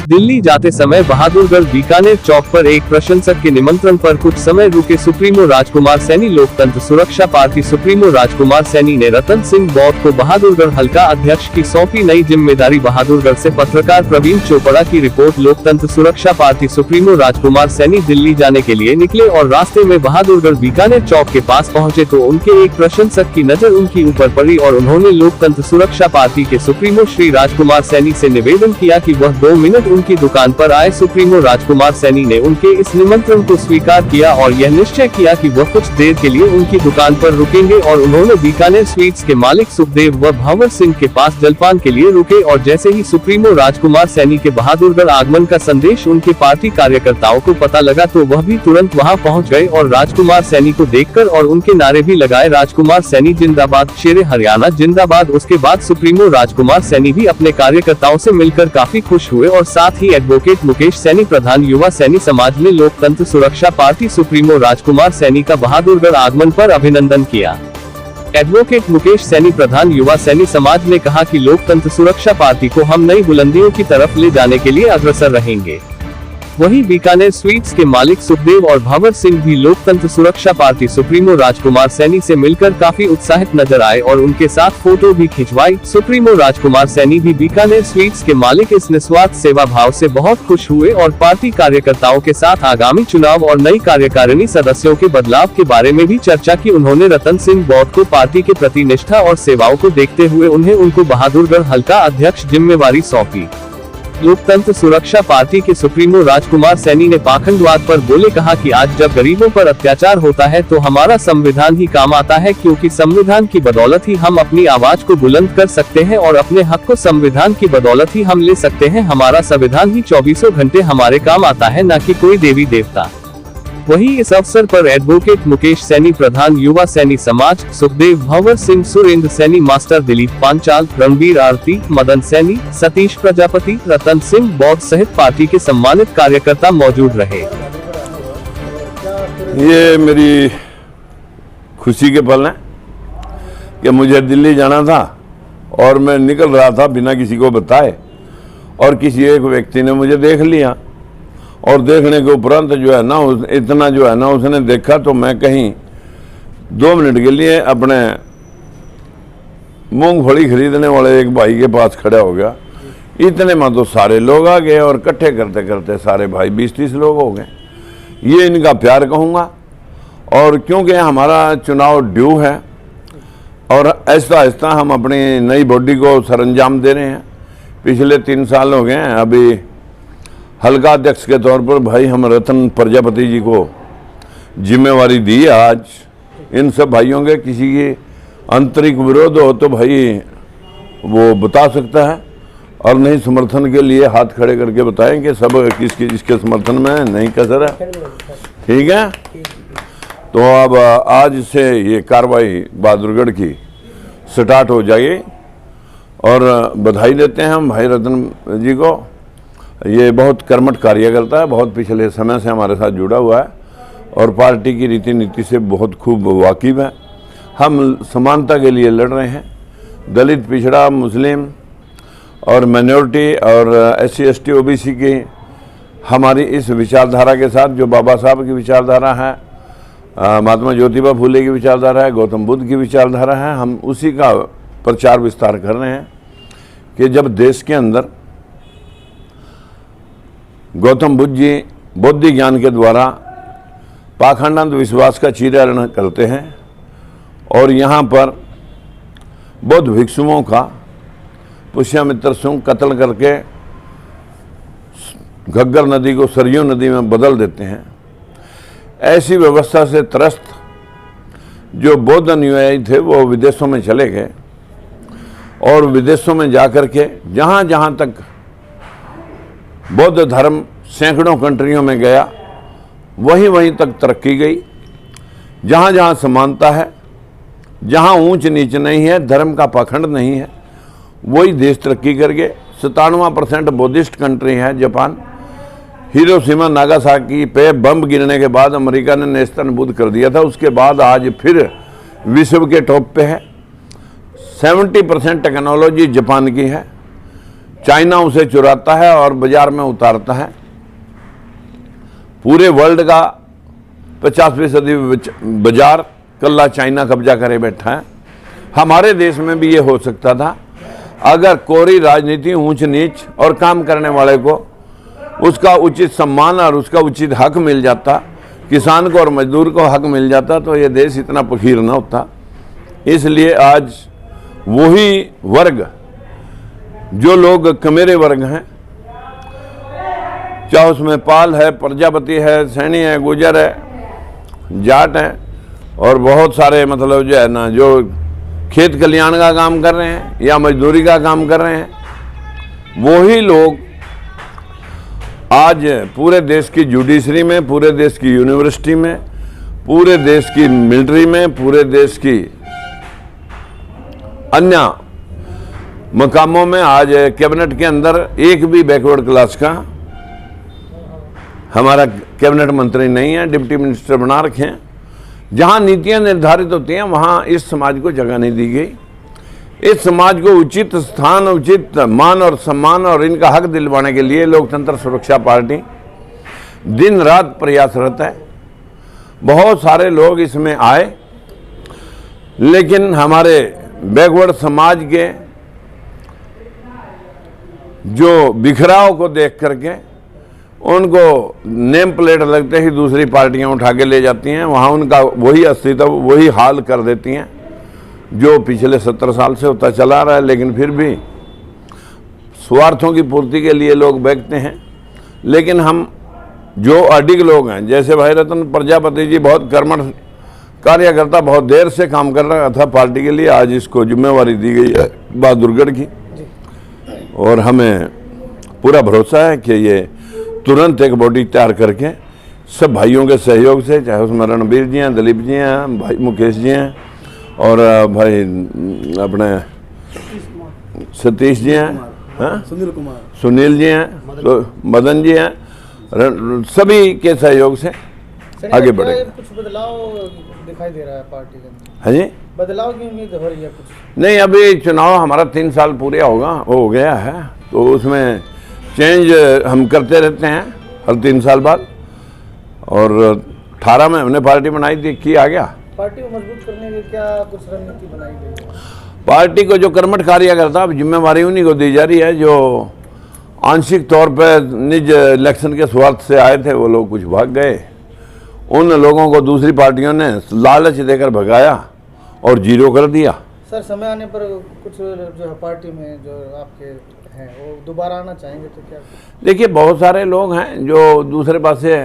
दिल्ली जाते समय बहादुरगढ़ बीकानेर चौक पर एक प्रशंसक के निमंत्रण पर कुछ समय रुके सुप्रीमो राजकुमार सैनी। लोकतंत्र सुरक्षा पार्टी सुप्रीमो राजकुमार सैनी ने रतन सिंह बौद्ध को बहादुरगढ़ हल्का अध्यक्ष की सौंपी नई जिम्मेदारी। बहादुरगढ़ से पत्रकार प्रवीण चोपड़ा की रिपोर्ट। लोकतंत्र सुरक्षा पार्टी सुप्रीमो राजकुमार सैनी दिल्ली जाने के लिए निकले और रास्ते में बहादुरगढ़ बीकानेर चौक के पास पहुंचे तो उनके एक प्रशंसक की नजर उनकी ऊपर पड़ी और उन्होंने लोकतंत्र सुरक्षा पार्टी के सुप्रीमो श्री राजकुमार सैनी से निवेदन किया कि वह 2 मिनट उनकी दुकान पर आए। सुप्रीमो राजकुमार सैनी ने उनके इस निमंत्रण को स्वीकार किया और यह निश्चय किया कि वह कुछ देर के लिए उनकी दुकान पर रुकेंगे और उन्होंने बीकानेर स्वीट्स के मालिक सुखदेव व भंवर सिंह के पास जलपान के लिए रुके और जैसे ही सुप्रीमो राजकुमार सैनी के बहादुरगढ़ आगमन का संदेश उनके पार्टी कार्यकर्ताओं को पता लगा तो वह भी तुरंत वहां पहुंच गए और राजकुमार सैनी को देखकर और उनके नारे भी लगाए। राजकुमार सैनी जिंदाबाद, शेरे हरियाणा जिंदाबाद। उसके बाद सुप्रीमो राजकुमार सैनी भी अपने कार्यकर्ताओं से मिलकर काफी खुश हुए और साथ ही एडवोकेट मुकेश सैनी प्रधान युवा सैनी समाज ने लोकतंत्र सुरक्षा पार्टी सुप्रीमो राजकुमार सैनी का बहादुरगढ़ आगमन पर अभिनंदन किया। एडवोकेट मुकेश सैनी प्रधान युवा सैनी समाज ने कहा कि लोकतंत्र सुरक्षा पार्टी को हम नई बुलंदियों की तरफ ले जाने के लिए अग्रसर रहेंगे। वहीं बीकानेर स्वीट्स के मालिक सुखदेव और भंवर सिंह भी लोकतंत्र सुरक्षा पार्टी सुप्रीमो राजकुमार सैनी से मिलकर काफी उत्साहित नजर आए और उनके साथ फोटो भी खिंचवाई। सुप्रीमो राजकुमार सैनी भी बीकानेर स्वीट्स के मालिक इस निस्वार्थ सेवा भाव से बहुत खुश हुए और पार्टी कार्यकर्ताओं के साथ आगामी चुनाव और नई कार्यकारिणी सदस्यों के बदलाव के बारे में भी चर्चा की। उन्होंने रतन सिंह बौद्ध को पार्टी के प्रति निष्ठा और सेवाओं को देखते हुए उनको बहादुरगढ़ हल्का अध्यक्ष जिम्मेवारी सौंपी। लोकतंत्र सुरक्षा पार्टी के सुप्रीमो राजकुमार सैनी ने पाखंडवाद पर बोले कहा कि आज जब गरीबों पर अत्याचार होता है तो हमारा संविधान ही काम आता है, क्योंकि संविधान की बदौलत ही हम अपनी आवाज को बुलंद कर सकते हैं और अपने हक को संविधान की बदौलत ही हम ले सकते हैं। हमारा संविधान ही 24 घंटे हमारे काम आता है, न कि कोई देवी देवता। वहीं इस अवसर पर एडवोकेट मुकेश सैनी प्रधान युवा सैनी समाज, सुखदेव भंवर सिंह, सुरेंद्र सैनी, मास्टर दिलीप पांचाल, रणबीर आरती, मदन सैनी, सतीश प्रजापति, रतन सिंह बौद्ध सहित पार्टी के सम्मानित कार्यकर्ता मौजूद रहे। ये मेरी खुशी के पल हैं कि मुझे दिल्ली जाना था और मैं निकल रहा था बिना किसी को बताए और किसी एक व्यक्ति ने मुझे देख लिया और देखने के उपरांत जो है ना इतना जो है ना उसने देखा तो मैं कहीं 2 मिनट के लिए अपने मूंगफली खरीदने वाले एक भाई के पास खड़ा हो गया। इतने में तो सारे लोग आ गए और इकट्ठे करते करते सारे भाई 20-30 लोग हो गए। ये इनका प्यार कहूँगा। और क्योंकि हमारा चुनाव ड्यू है और आहिस्ता आहिस्ता हम अपनी नई बॉडी को सरंजाम दे रहे हैं। पिछले 3 साल हो गए हैं। अभी हल्का अध्यक्ष के तौर पर भाई हम रतन प्रजापति जी को जिम्मेवारी दी है। आज इन सब भाइयों के किसी की आंतरिक विरोध हो तो भाई वो बता सकता है और नहीं समर्थन के लिए हाथ खड़े करके बताएं कि सब किसके जिसके समर्थन में नहीं कसर है। ठीक है, तो अब आज से ये कार्रवाई बहादुरगढ़ की स्टार्ट हो जाएगी और बधाई देते हैं हम भाई रतन जी को। ये बहुत कर्मठ कार्य करता है, बहुत पिछले समय से हमारे साथ जुड़ा हुआ है और पार्टी की रीति नीति से बहुत खूब वाकिफ है। हम समानता के लिए लड़ रहे हैं। दलित, पिछड़ा, मुस्लिम और माइनॉरिटी और SC ST OBC की हमारी इस विचारधारा के साथ जो बाबा साहब की विचारधारा है, महात्मा ज्योतिबा फुले की विचारधारा है, गौतम बुद्ध की विचारधारा है, हम उसी का प्रचार विस्तार कर रहे हैं कि जब देश के अंदर गौतम बुद्ध जी बौद्धिक ज्ञान के द्वारा पाखंड अंधविश्वास का चीरहरण करते हैं और यहाँ पर बौद्ध भिक्षुओं का पुष्यमित्र सिंह कत्ल करके घग्गर नदी को सरयू नदी में बदल देते हैं। ऐसी व्यवस्था से त्रस्त जो बौद्ध अनुयायी थे वो विदेशों में चले गए और विदेशों में जाकर के जहाँ जहाँ तक बौद्ध धर्म सैकड़ों कंट्रियों में गया वहीं वहीं तक तरक्की गई। जहाँ जहाँ समानता है, जहाँ ऊंच नीच नहीं है, धर्म का पाखंड नहीं है, वही देश तरक्की कर गए। 97% बुद्धिस्ट कंट्री है जापान। हिरोशिमा नागासाकी पे बम गिरने के बाद अमेरिका ने नेस्तनाबूद कर दिया था, उसके बाद आज फिर विश्व के टॉप पे है। 70% टेक्नोलॉजी जापान की है। चाइना उसे चुराता है और बाजार में उतारता है। पूरे वर्ल्ड का 50% बाजार कल्ला चाइना कब्जा करे बैठा है। हमारे देश में भी ये हो सकता था अगर कोरी राजनीति, ऊंच नीच और काम करने वाले को उसका उचित सम्मान और उसका उचित हक मिल जाता, किसान को और मजदूर को हक मिल जाता, तो ये देश इतना फकीर न होता। इसलिए आज वही वर्ग, जो लोग कमेरे वर्ग हैं, चाहे उसमें पाल है, प्रजापति है, सैनी है, गुजर है, जाट है और बहुत सारे मतलब जो है ना, जो खेत कल्याण का काम कर रहे हैं या मजदूरी का काम कर रहे हैं, वही लोग आज पूरे देश की जुडिशरी में, पूरे देश की यूनिवर्सिटी में, पूरे देश की मिलिट्री में, पूरे देश की अन्य मकामों में आज कैबिनेट के अंदर एक भी बैकवर्ड क्लास का हमारा कैबिनेट मंत्री नहीं है, डिप्टी मिनिस्टर बना रखे हैं। जहां नीतियां निर्धारित होती हैं वहां इस समाज को जगह नहीं दी गई। इस समाज को उचित स्थान, उचित मान और सम्मान और इनका हक दिलवाने के लिए लोकतंत्र सुरक्षा पार्टी दिन रात प्रयासरत है। बहुत सारे लोग इसमें आए, लेकिन हमारे बैकवर्ड समाज के जो बिखराव को देख करके उनको नेम प्लेट लगते ही दूसरी पार्टियां उठा के ले जाती हैं, वहां उनका वही अस्तित्व, वही हाल कर देती हैं जो पिछले 70 साल से होता चला रहा है। लेकिन फिर भी स्वार्थों की पूर्ति के लिए लोग बैठते हैं। लेकिन हम जो अडिग लोग हैं, जैसे भाई रतन प्रजापति जी बहुत कर्मठ कार्यकर्ता, बहुत देर से काम कर रहा था पार्टी के लिए, आज इसको जिम्मेवारी दी गई है बहादुरगढ़ की, और हमें पूरा भरोसा है कि ये तुरंत एक बॉडी तैयार करके सब भाइयों के सहयोग से, चाहे उसमें रणबीर जी हैं, दिलीप जी हैं, भाई मुकेश जी हैं और भाई अपने सतीश जी हैं, सुनील जी हैं, तो मदन जी हैं, सभी के सहयोग से आगे बढ़े। कुछ बदलाव दिखाई दे रहा है पार्टी के अंदर? हाँ जी, बदलाव की उम्मीद हो रही है कुछ? नहीं, अभी चुनाव हमारा 3 साल पूरे हो गया है, तो उसमें चेंज हम करते रहते हैं हर 3 साल बाद। और 18 में हमने पार्टी बनाई थी, की आ गया। पार्टी को मजबूत करने के क्या कुछ रणनीति बनाई गई? पार्टी को जो कर्मठ कार्यकर्ता, अब जिम्मेवारी उन्हीं को दी जा रही है। जो आंशिक तौर पर निज इलेक्शन के स्वार्थ से आए थे वो लोग कुछ भाग गए, उन लोगों को दूसरी पार्टियों ने लालच देकर भगाया और जीरो कर दिया। सर, समय आने पर कुछ जो है पार्टी में जो आपके हैं वो दोबारा आना चाहेंगे तो क्या? देखिए, बहुत सारे लोग हैं जो दूसरे पास से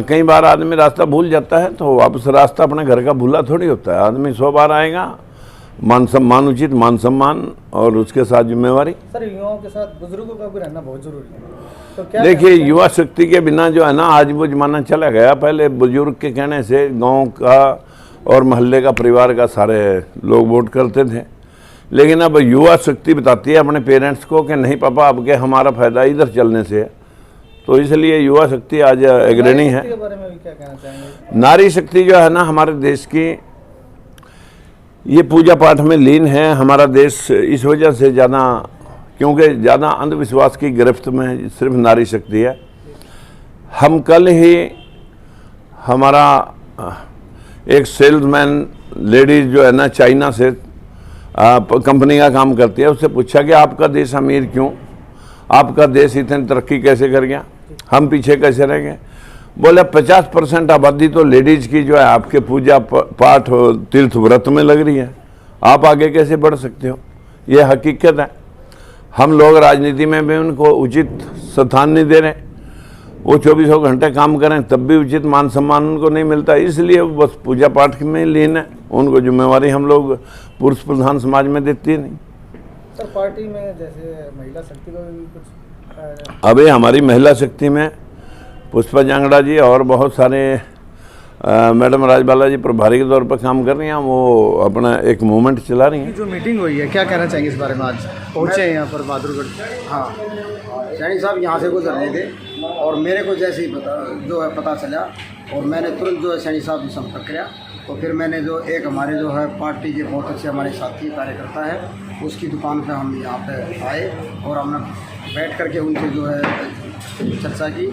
कई बार आदमी रास्ता भूल जाता है, तो वापस रास्ता अपने घर का भूला थोड़ी होता है। आदमी 100 बार आएगा, मान सम्मान, उचित मान सम्मान और उसके साथ जिम्मेवारी। सर, युवाओं के साथ बुजुर्गों का भी रहना बहुत जरूरी है, तो क्या देखिए, युवा शक्ति के बिना जो है ना, आज वो जमाना चला गया। पहले बुजुर्ग के कहने से गांव का और मोहल्ले का, परिवार का सारे लोग वोट करते थे, लेकिन अब युवा शक्ति बताती है अपने पेरेंट्स को कि नहीं पापा, अब के हमारा फायदा इधर चलने से है। तो इसलिए युवा शक्ति आज अग्रणी है। के बारे में भी क्या कहना चाहेंगे? नारी शक्ति जो है ना हमारे देश की, ये पूजा पाठ में लीन है। हमारा देश इस वजह से ज़्यादा, क्योंकि ज़्यादा अंधविश्वास की गिरफ्त में सिर्फ नारी शक्ति है। हम कल ही हमारा एक सेल्समैन लेडीज जो है ना, चाइना से कंपनी का काम करती है, उससे पूछा कि आपका देश अमीर क्यों, आपका देश इतनी तरक्की कैसे कर गया, हम पीछे कैसे रह गए? बोले 50% आबादी तो लेडीज की जो है आपके पूजा पाठ तीर्थ व्रत में लग रही है, आप आगे कैसे बढ़ सकते हो? ये हकीकत है। हम लोग राजनीति में भी उनको उचित स्थान नहीं दे रहे। वो 24 घंटे काम करें तब भी उचित मान सम्मान उनको नहीं मिलता, इसलिए वो बस पूजा पाठ में लीन है। उनको जिम्मेवारी हम लोग पुरुष प्रधान समाज में देती है नहीं। सर, पार्टी में जैसे महिला शक्ति को भी कुछ अभी हमारी महिला शक्ति में पुष्पा जांगड़ा जी और बहुत सारे मैडम राजबाला जी प्रभारी के तौर पर काम कर रही हैं। वो अपना एक मूवमेंट चला रही हैं। जो मीटिंग हुई है, क्या कहना चाहेंगे इस बारे में? आज पहुँचे हैं यहाँ पर बहादुरगढ़। हाँ, सैनी साहब यहाँ से गुजर रहे थे और मेरे को जैसे ही पता चला और मैंने तुरंत जो है सैनी साहब से संपर्क किया तो फिर मैंने जो एक हमारे जो है पार्टी के बहुत अच्छे हमारे साथी कार्यकर्ता है उसकी दुकान पे हम यहाँ पे आए और हमने बैठ करके उनसे जो है चर्चा की